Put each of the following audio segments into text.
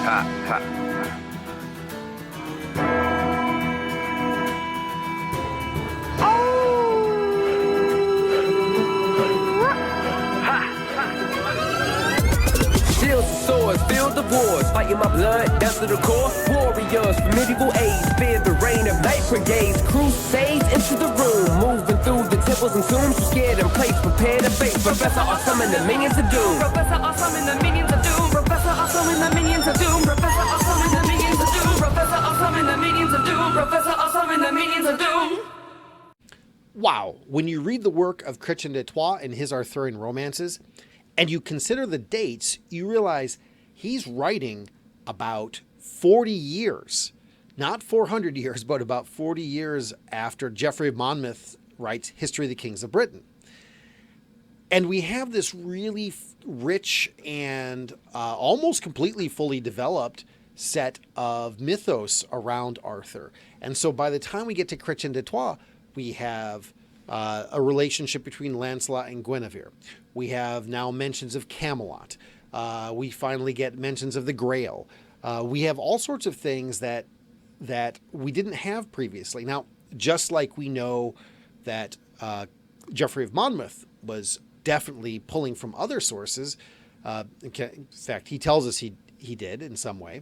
Shields and swords, feel the wars, fighting my blood down to the core. Warriors from medieval age, fear the reign of night brigades. Crusades into the room, moving through the temples and tombs. You scared and place, prepare to face Professor Awesome and the minions of doom. Professor Awesome and the minions of doom. Professor Awesome and the minions of doom. Professor Awesome and the minions of doom. Professor Awesome and the minions of doom. Professor Awesome and the minions of doom. Wow, when you read the work of Chretien de Troyes and his Arthurian romances, and you consider the dates, you realize he's writing about 40 years, not 400 years, but about 40 years after Geoffrey of Monmouth writes History of the Kings of Britain. And we have this really rich and almost completely fully developed set of mythos around Arthur. And so by the time we get to Chretien de Troyes, we have a relationship between Lancelot and Guinevere. We have now mentions of Camelot. We finally get mentions of the Grail. We have all sorts of things that we didn't have previously. Now, just like we know that Geoffrey of Monmouth was definitely pulling from other sources, in fact, he tells us he did in some way.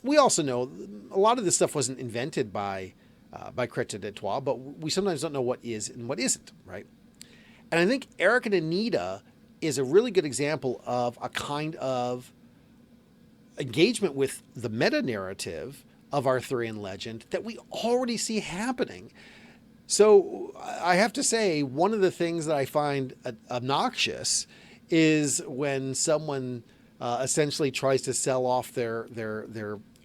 We also know a lot of this stuff wasn't invented by Chretien de Troyes, but we sometimes don't know what is and what isn't, right? And I think Erec and Enide is a really good example of a kind of engagement with the meta-narrative of Arthurian legend that we already see happening. So I have to say, one of the things that I find obnoxious is when someone essentially tries to sell off their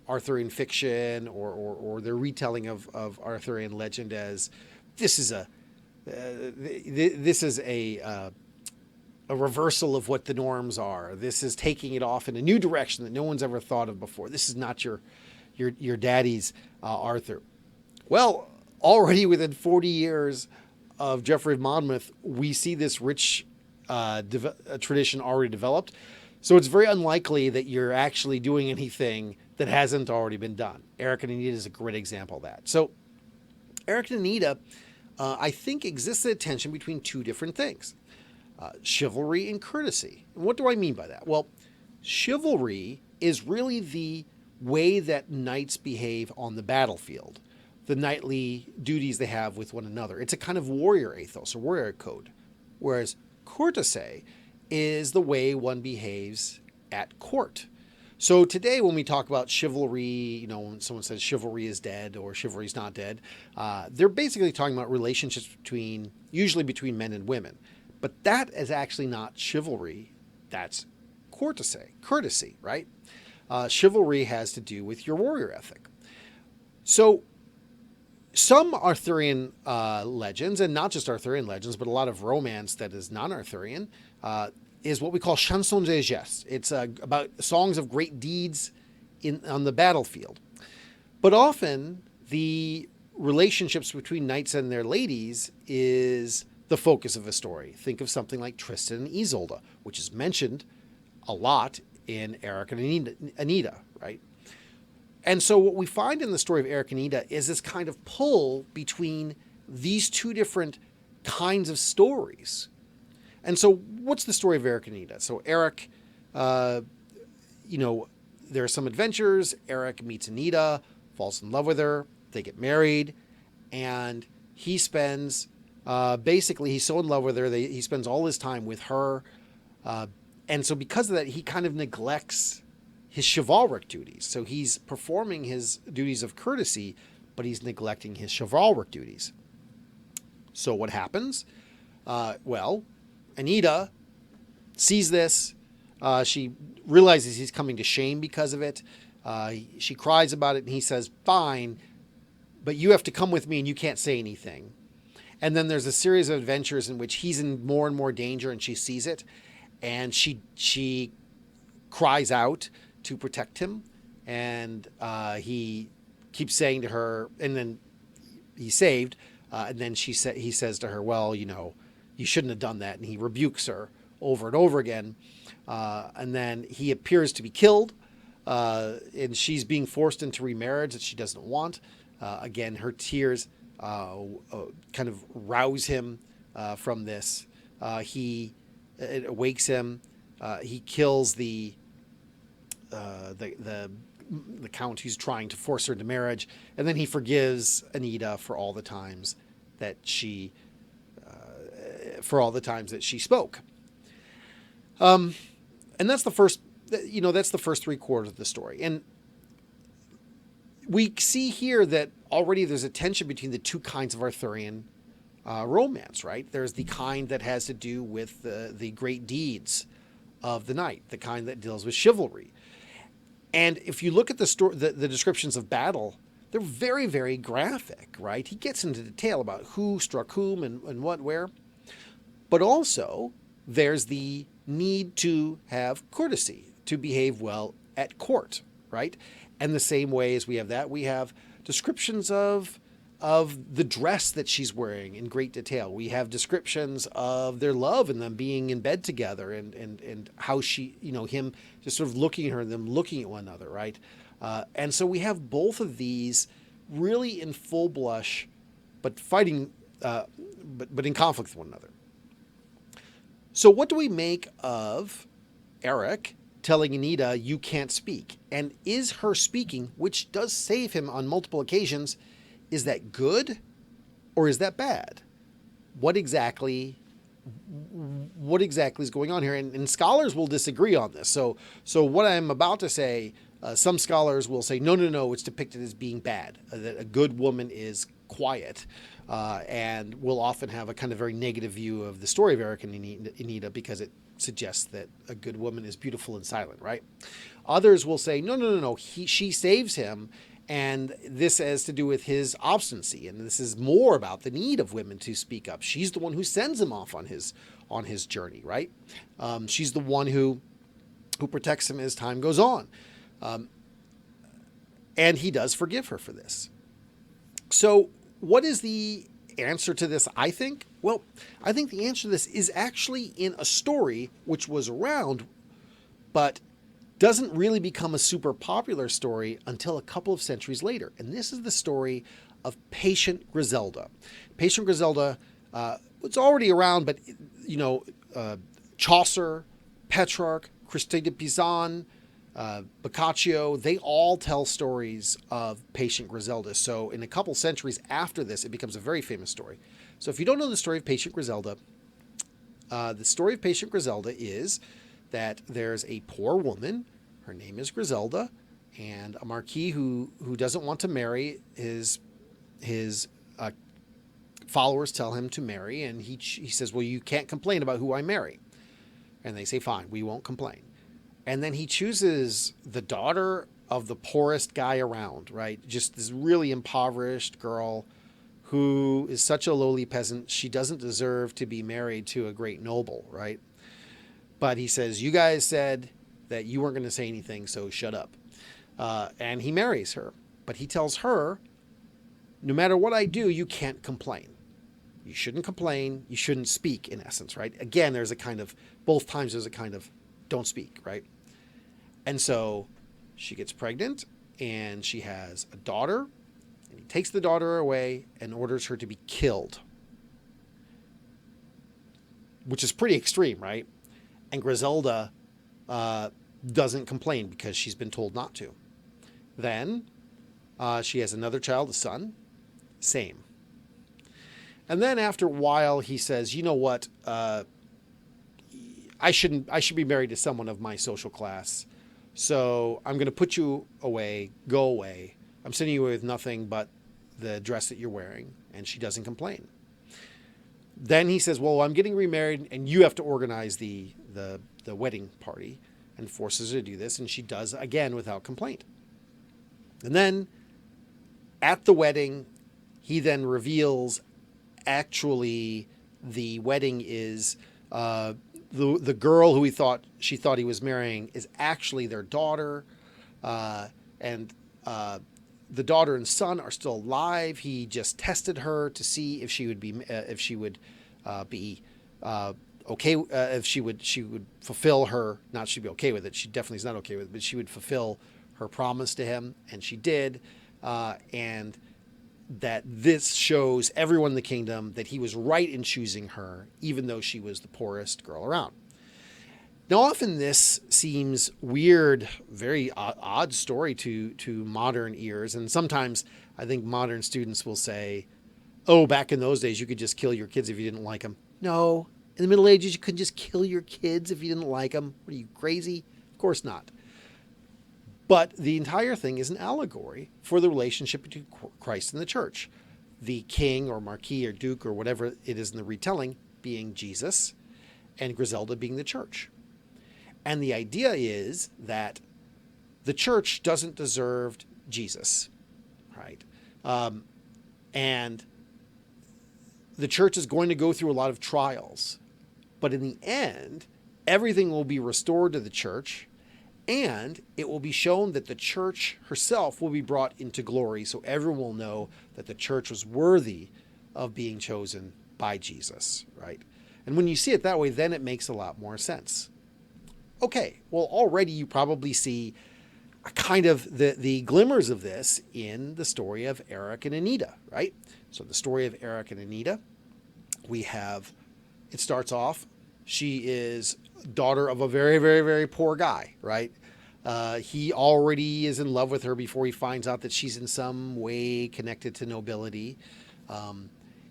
Arthurian fiction or their retelling of Arthurian legend as this is a reversal of what the norms are. This is taking it off in a new direction that no one's ever thought of before. This is not your daddy's Arthur. Well, already within 40 years of Geoffrey of Monmouth, we see this rich tradition already developed. So it's very unlikely that you're actually doing anything that hasn't already been done. Erec and Enide is a great example of that. So Erec and Enide, I think, exists a tension between two different things. Chivalry and courtesy. And what do I mean by that? Well, chivalry is really the way that knights behave on the battlefield, the knightly duties they have with one another. It's a kind of warrior ethos or warrior code. Whereas courtesy is the way one behaves at court. So today when we talk about chivalry, when someone says chivalry is dead or chivalry is not dead, they're basically talking about relationships usually between men and women. But that is actually not chivalry. That's courtesy, right? Chivalry has to do with your warrior ethic. So some Arthurian legends, and not just Arthurian legends, but a lot of romance that is non-Arthurian, is what we call chansons et gestes. It's about songs of great deeds on the battlefield. But often the relationships between knights and their ladies is the focus of a story. Think of something like Tristan and Isolde, which is mentioned a lot in Erec and Enide, right? And so what we find in the story of Erec and Enide is this kind of pull between these two different kinds of stories. And so what's the story of Erec and Enide? So Erec, there are some adventures. Erec meets Enide, falls in love with her. They get married. And he spends, he's so in love with her, he spends all his time with her. And so because of that, he kind of neglects his chivalric duties. So he's performing his duties of courtesy, but he's neglecting his chivalric duties. So what happens? Enide sees this. She realizes he's coming to shame because of it. She cries about it, and he says, fine, but you have to come with me and you can't say anything. And then there's a series of adventures in which he's in more and more danger, and she sees it. And she cries out to protect him. And he keeps saying to her, and then he's saved. And then he says to her, well, you shouldn't have done that. And he rebukes her over and over again. And then he appears to be killed. and she's being forced into remarriage that she doesn't want. Again, her tears kind of rouse him from this. It awakes him. He kills the count who's trying to force her into marriage, and then he forgives Enide for all the times that she spoke. And that's the first. That's the first 3/4 of the story, and we see here that already there's a tension between the two kinds of Arthurian romance, right? There's the kind that has to do with the great deeds of the knight, the kind that deals with chivalry. And if you look at the descriptions of battle, they're very, very graphic, right? He gets into detail about who struck whom and what, where. But also, there's the need to have courtesy, to behave well at court, right? And the same way as we have that, we have descriptions of the dress that she's wearing in great detail. We have descriptions of their love and them being in bed together and how she, him just sort of looking at her and them looking at one another, right? And so we have both of these really in full blush, but fighting, but in conflict with one another. So what do we make of Erec telling Enide, you can't speak? And is her speaking, which does save him on multiple occasions, is that good or is that bad? What exactly is going on here? And scholars will disagree on this. So what I'm about to say, some scholars will say, no, it's depicted as being bad, that a good woman is quiet, and will often have a kind of very negative view of the story of Erec and Enide because it suggests that a good woman is beautiful and silent, right? Others will say, no, she saves him, and this has to do with his obstinacy, and this is more about the need of women to speak up. She's the one who sends him off on his journey, right? She's the one who protects him as time goes on. And he does forgive her for this. So what is the answer to this, I think? Well, I think the answer to this is actually in a story which was around, but doesn't really become a super popular story until a couple of centuries later. And this is the story of Patient Griselda. Patient Griselda, it's already around, but, Chaucer, Petrarch, Chretien de Troyes, Boccaccio, they all tell stories of Patient Griselda. So in a couple centuries after this, it becomes a very famous story. So if you don't know the story of Patient Griselda, the story of Patient Griselda is that there's a poor woman, her name is Griselda, and a marquis who doesn't want to marry his followers tell him to marry, and he says, well, you can't complain about who I marry. And they say, fine, we won't complain. And then he chooses the daughter of the poorest guy around, right? Just this really impoverished girl who is such a lowly peasant. She doesn't deserve to be married to a great noble, right? But he says, you guys said that you weren't going to say anything, so shut up. And he marries her. But he tells her, no matter what I do, you can't complain. You shouldn't complain. You shouldn't speak, in essence, right? Again, there's a kind of, both times there's a kind of, don't speak, right? And so she gets pregnant, and she has a daughter, and he takes the daughter away and orders her to be killed. Which is pretty extreme, right? And Griselda doesn't complain because she's been told not to. Then she has another child, a son. Same. And then after a while, he says, you know what? I should be married to someone of my social class. So I'm going to put you away. Go away. I'm sending you away with nothing but the dress that you're wearing. And she doesn't complain. Then he says, well, I'm getting remarried and you have to organize the wedding party, and forces her to do this. And she does, again, without complaint. And then at the wedding, he then reveals actually the wedding is the girl who she thought he was marrying is actually their daughter. And the daughter and son are still alive. He just tested her to see if she would be okay, if she would fulfill her, not she'd be okay with it. She definitely is not okay with it, but she would fulfill her promise to him, and she did, and that this shows everyone in the kingdom that he was right in choosing her, even though she was the poorest girl around. Now, often this seems weird, very odd story to modern ears, and sometimes I think modern students will say, oh, back in those days, you could just kill your kids if you didn't like them. No, in the Middle Ages, you couldn't just kill your kids if you didn't like them. What are you, crazy? Of course not. But the entire thing is an allegory for the relationship between Christ and the church. The king or marquis or duke or whatever it is in the retelling being Jesus, and Griselda being the church. And the idea is that the church doesn't deserve Jesus, right? And the church is going to go through a lot of trials. But in the end, everything will be restored to the church, and it will be shown that the church herself will be brought into glory, so everyone will know that the church was worthy of being chosen by Jesus, right? And when you see it that way, then it makes a lot more sense. Okay, well, already you probably see a kind of the glimmers of this in the story of Erec and Enide, right? So the story of Erec and Enide, it starts off, she is daughter of a very, very, very poor guy, right? He already is in love with her before he finds out that she's in some way connected to nobility.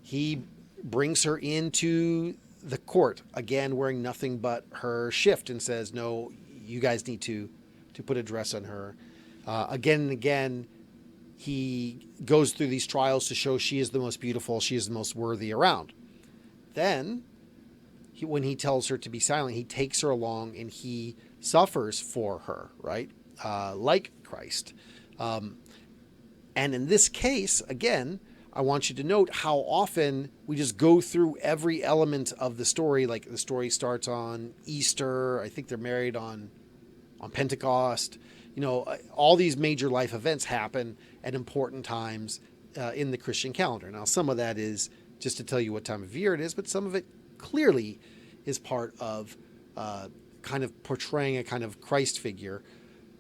He brings her into the court, again, wearing nothing but her shift, and says, no, you guys need to put a dress on her. Again and again, he goes through these trials to show she is the most beautiful, she is the most worthy around. Then, when he tells her to be silent, he takes her along and he suffers for her, right? Like Christ. And in this case, again, I want you to note how often we just go through every element of the story. Like the story starts on Easter. I think they're married on Pentecost. You know, all these major life events happen at important times in the Christian calendar. Now, some of that is just to tell you what time of year it is, but some of it clearly is part of kind of portraying a kind of Christ figure,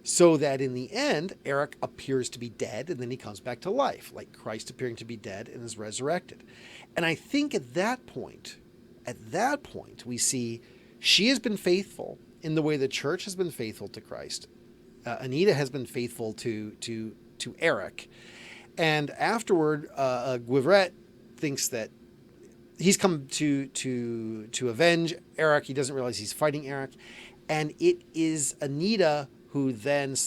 so that in the end, Erec appears to be dead and then he comes back to life, like Christ appearing to be dead and is resurrected. And I think at that point, we see she has been faithful in the way the church has been faithful to Christ. Enide has been faithful to Erec. And afterward, Guivret thinks that he's come to avenge Erec. He doesn't realize he's fighting Erec. And it is Enide who then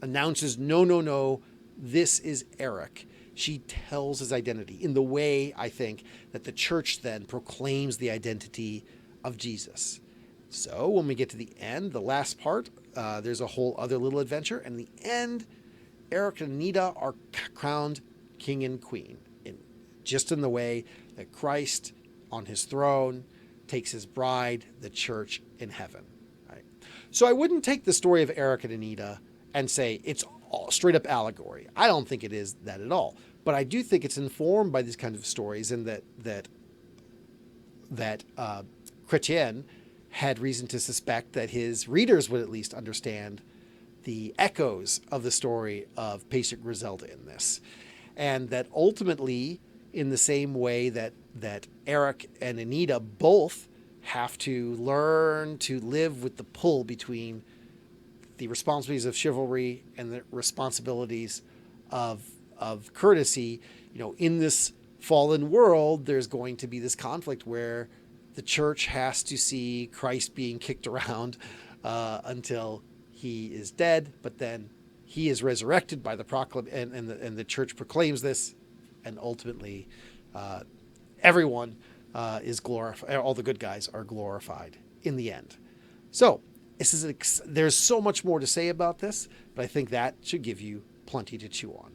announces, no, this is Erec. She tells his identity in the way, I think, that the church then proclaims the identity of Jesus. So when we get to the end, the last part, there's a whole other little adventure. And in the end, Erec and Enide are crowned king and queen, just in the way that Christ on his throne takes his bride, the church, in heaven. Right? So I wouldn't take the story of Erec and Enide and say it's all straight up allegory. I don't think it is that at all. But I do think it's informed by these kinds of stories, and that Chretien had reason to suspect that his readers would at least understand the echoes of the story of Patient Griselda in this. And that ultimately, in the same way that Erec and Enide both have to learn to live with the pull between the responsibilities of chivalry and the responsibilities of courtesy, in this fallen world, there's going to be this conflict where the church has to see Christ being kicked around until he is dead, but then he is resurrected by the proclamation, and the church proclaims this, and ultimately everyone is glorified. All the good guys are glorified in the end. So there's so much more to say about this, but I think that should give you plenty to chew on.